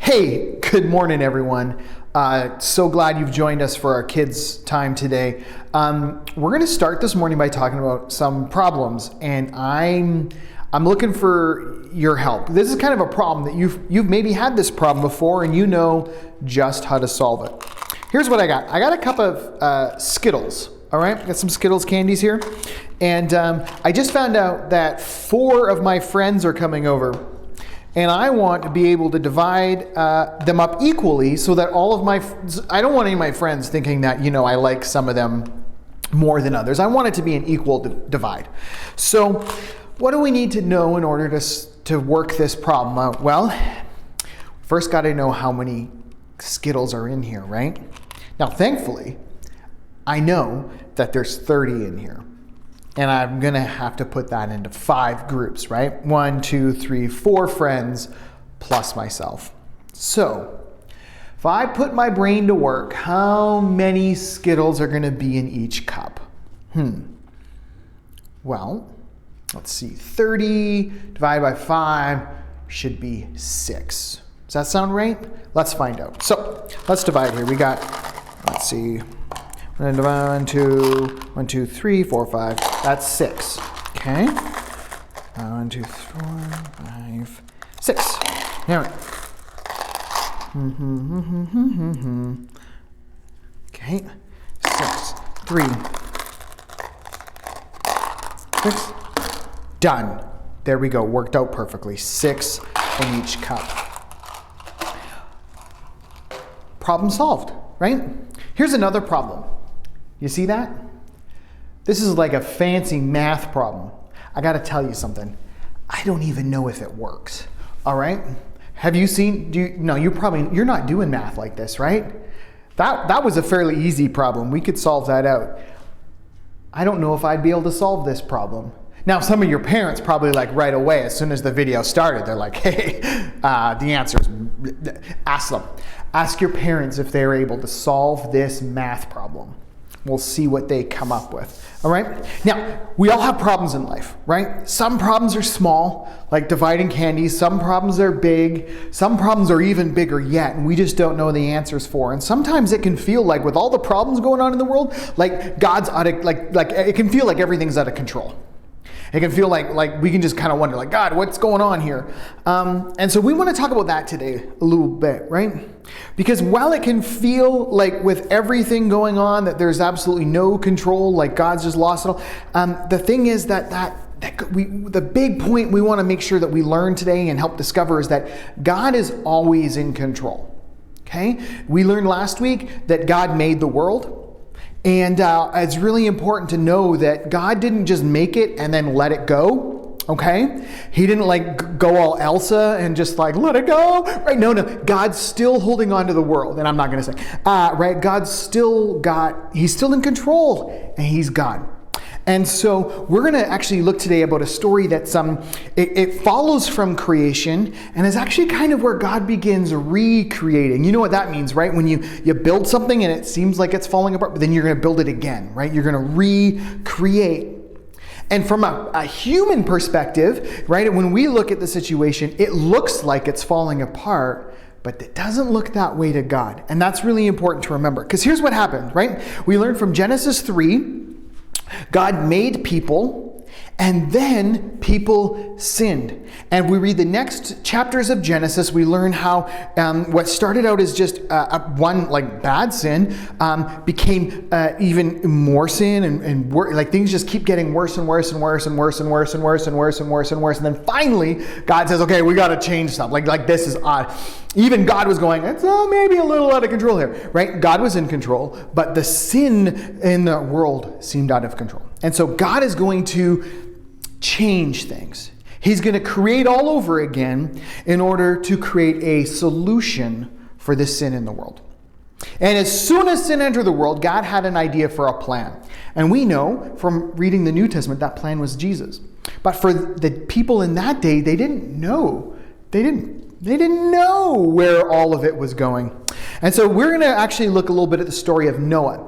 Hey, good morning, everyone. So glad you've joined us for our kids' time today. We're going to start this morning by talking about some problems, and I'm looking for your help. This is kind of a problem that you've maybe had this problem before, and you know just how to solve it. Here's what I got. I got a cup of Skittles. All right, got some Skittles candies here, and I just found out that 4 of my friends are coming over. And I want to be able to divide them up equally so that I don't want any of my friends thinking that, I like some of them more than others. I want it to be an equal divide. So what do we need to know in order to work this problem out? Well, first got to know how many Skittles are in here, right? Now, thankfully, I know that there's 30 in here. And I'm going to have to put that into 5 groups, right? 1, 2, 3, 4 friends plus myself. So if I put my brain to work, how many Skittles are going to be in each cup? Well, let's see. 30 divided by 5 should be 6. Does that sound right? Let's find out. So let's divide here. We got, let's see. 1, 2, 3, 4, 5. That's 6. Okay. 1, 2, 4, 5, 6. All right. Okay. 6, 3, 6. Done. There we go. Worked out perfectly. 6 in each cup. Problem solved, right? Here's another problem. You see that? This is like a fancy math problem. I got to tell you something. I don't even know if it works. All right? Have you seen? You're not doing math like this, right? That was a fairly easy problem. We could solve that out. I don't know if I'd be able to solve this problem. Now, some of your parents probably right away, as soon as the video started, they're like, hey, the answer is, ask them. Ask your parents if they're able to solve this math problem. We'll see what they come up with. All right? Now, we all have problems in life, right? Some problems are small, like dividing candies. Some problems are big. Some problems are even bigger yet, and we just don't know the answers for. And sometimes it can feel like, with all the problems going on in the world, like God's out of, it can feel like everything's out of control. It can feel like we can just kind of wonder, God, what's going on here? And so we want to talk about that today a little bit, right? Because while it can feel like with everything going on that there's absolutely no control, like God's just lost it all, the thing is the big point we want to make sure that we learn today and help discover is that God is always in control. Okay? We learned last week that God made the world. And it's really important to know that God didn't just make it and then let it go, okay? He didn't go all Elsa and just let it go, right? No, God's still holding on to the world, and I'm not going to say, right? He's still in control, and he's God. And so we're going to actually look today about a story that's it follows from creation and is actually kind of where God begins recreating. You know what that means, right? When you build something and it seems like it's falling apart, but then you're going to build it again, right? You're going to recreate. And from a human perspective, right, when we look at the situation, it looks like it's falling apart, but it doesn't look that way to God. And that's really important to remember, because here's what happened, right? We learned from Genesis 3, God made people, and then people sinned. And we read the next chapters of Genesis, we learn how what started out as just one bad sin became even more sin, and things just keep getting worse and worse and worse and worse and worse and worse and worse and worse and worse. And then finally, God says, okay, we got to change something. This is odd. Even God was going, it's maybe a little out of control here, right? God was in control, but the sin in the world seemed out of control. And so God is going to change things. He's going to create all over again in order to create a solution for the sin in the world. And as soon as sin entered the world, God had an idea for a plan. And we know from reading the New Testament that plan was Jesus. But for the people in that day, they didn't know. They didn't know where all of it was going. And so we're going to actually look a little bit at the story of Noah.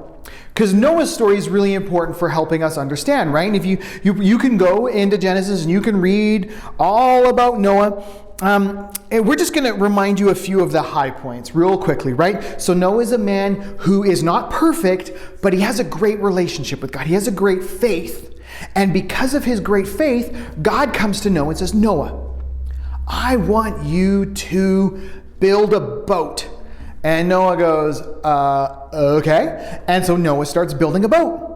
Because Noah's story is really important for helping us understand, right? If you can go into Genesis and you can read all about Noah. And we're just going to remind you a few of the high points real quickly, right? So Noah is a man who is not perfect, but he has a great relationship with God. He has a great faith. And because of his great faith, God comes to Noah and says, Noah, I want you to build a boat. And Noah goes, okay. And so Noah starts building a boat.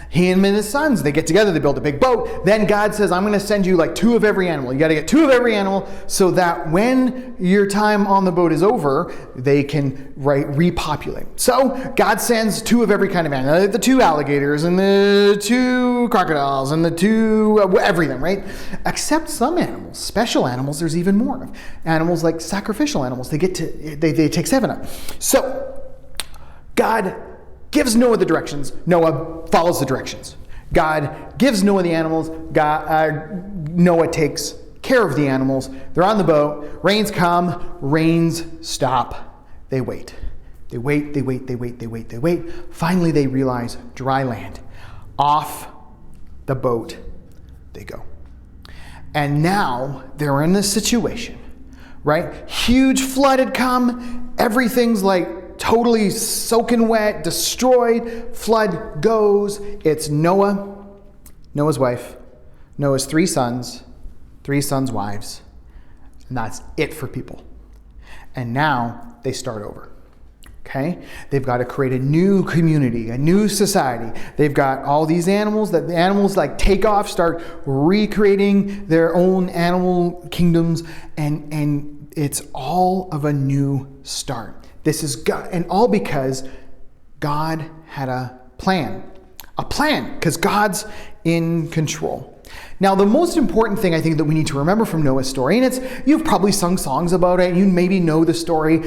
He and his sons, they get together, they build a big boat. Then God says, I'm going to send you like 2 of every animal. You got to get 2 of every animal so that when your time on the boat is over, they can repopulate. So God sends 2 of every kind of animal. The 2 alligators and the 2 crocodiles and the 2 everything, right? Except some animals, special animals, there's even more. Animals like sacrificial animals, they take 7 up. So God gives Noah the directions. Noah follows the directions. God gives Noah the animals. Noah takes care of the animals. They're on the boat. Rains come. Rains stop. They wait. They wait. Finally, they realize dry land. Off the boat they go. And now they're in this situation, right? Huge flood had come. Everything's like totally soaking wet, destroyed. Flood goes. It's Noah, Noah's wife, Noah's 3 sons, 3 sons' wives. And that's it for people. And now they start over. Okay? They've got to create a new community, a new society. They've got all these animals that the animals like take off, start recreating their own animal kingdoms, and it's all of a new start. This is God, and all because God had a plan, because God's in control. Now, the most important thing I think that we need to remember from Noah's story, and you've probably sung songs about it, you maybe know the story.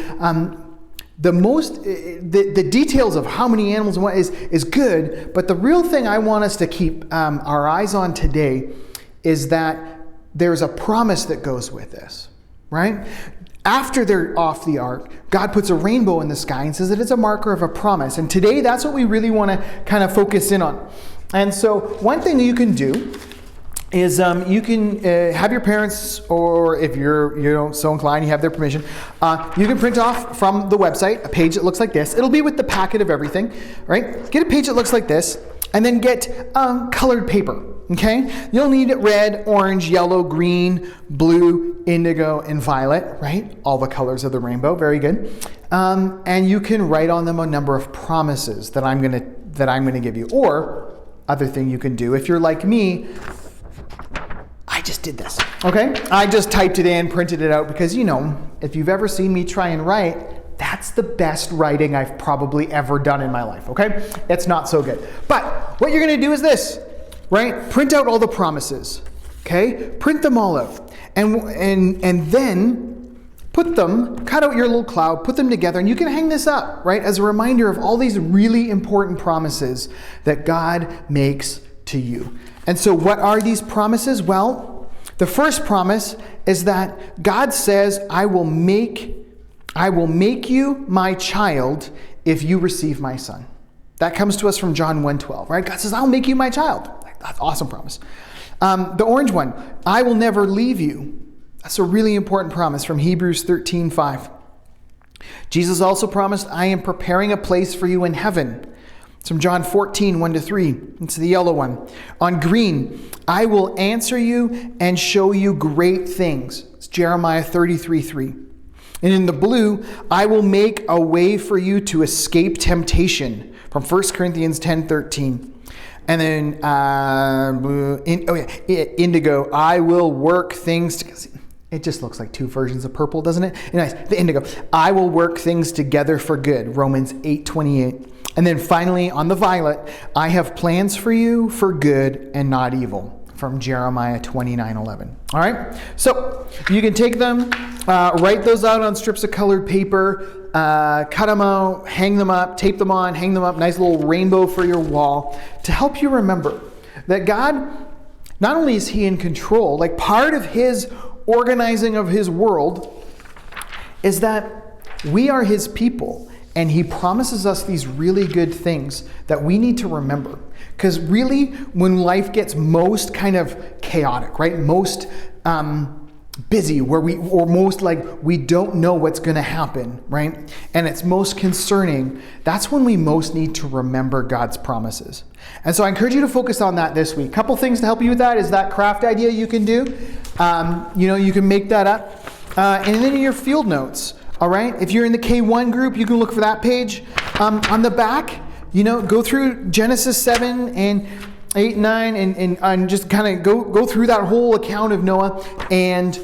The details of how many animals and what is good, but the real thing I want us to keep our eyes on today is that there's a promise that goes with this, right? After they're off the ark, God puts a rainbow in the sky and says that it's a marker of a promise. And today, that's what we really want to kind of focus in on. And so one thing you can do is you can have your parents, or if you're so inclined, you have their permission, you can print off from the website a page that looks like this. It'll be with the packet of everything, right? Get a page that looks like this, and then get colored paper. Okay? You'll need red, orange, yellow, green, blue, indigo, and violet, right? All the colors of the rainbow. Very good. And you can write on them a number of promises that I'm gonna give you. Or, other thing you can do, if you're like me, I just did this. Okay? I just typed it in, printed it out, because if you've ever seen me try and write, that's the best writing I've probably ever done in my life. Okay? It's not so good. But what you're gonna do is this. Right? Print out all the promises. Okay? Print them all out. And then cut out your little cloud, put them together, and you can hang this up, right? As a reminder of all these really important promises that God makes to you. And so what are these promises? Well, the first promise is that God says, I will make you my child if you receive my son. That comes to us from John 1:12, right? God says, I'll make you my child. That's an awesome promise. The orange one, I will never leave you. That's a really important promise from Hebrews 13:5. Jesus also promised, I am preparing a place for you in heaven. It's from John 14:1-3. It's the yellow one. On green, I will answer you and show you great things. It's Jeremiah 33:3. And in the blue, I will make a way for you to escape temptation. From 1 Corinthians 10:13. And then indigo, I will work things together. It just looks like 2 versions of purple, doesn't it? Anyways, the indigo, I will work things together for good. Romans 8:28. And then finally, on the violet, I have plans for you for good and not evil. From Jeremiah 29:11. All right? So you can take them, write those out on strips of colored paper, cut them out, hang them up, tape them on, hang them up, nice little rainbow for your wall, to help you remember that God, not only is He in control, like part of His organizing of His world is that we are His people And he promises us these really good things that we need to remember. Because really, when life gets most kind of chaotic, right? Most busy, or most like we don't know what's going to happen, right? And it's most concerning, that's when we most need to remember God's promises. And so I encourage you to focus on that this week. A couple things to help you with that is that craft idea you can do. You can make that up. And then in your field notes, all right? If you're in the K1 group, you can look for that page. On the back, go through Genesis 7 and 8, 9, and just kind of go through that whole account of Noah and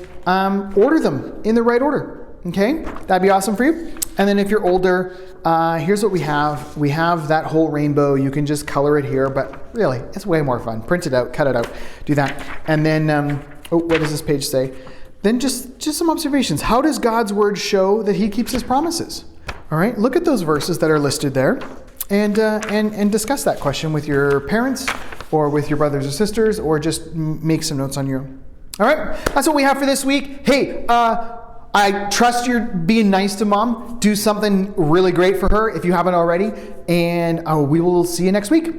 order them in the right order. Okay? That'd be awesome for you. And then if you're older, here's what we have. We have that whole rainbow. You can just color it here, but really, it's way more fun. Print it out, cut it out, do that. And then, what does this page say? Then just some observations. How does God's word show that he keeps his promises? All right, look at those verses that are listed there and discuss that question with your parents or with your brothers or sisters, or just make some notes on your own. All right, that's what we have for this week. Hey, I trust you're being nice to mom. Do something really great for her if you haven't already. And we will see you next week.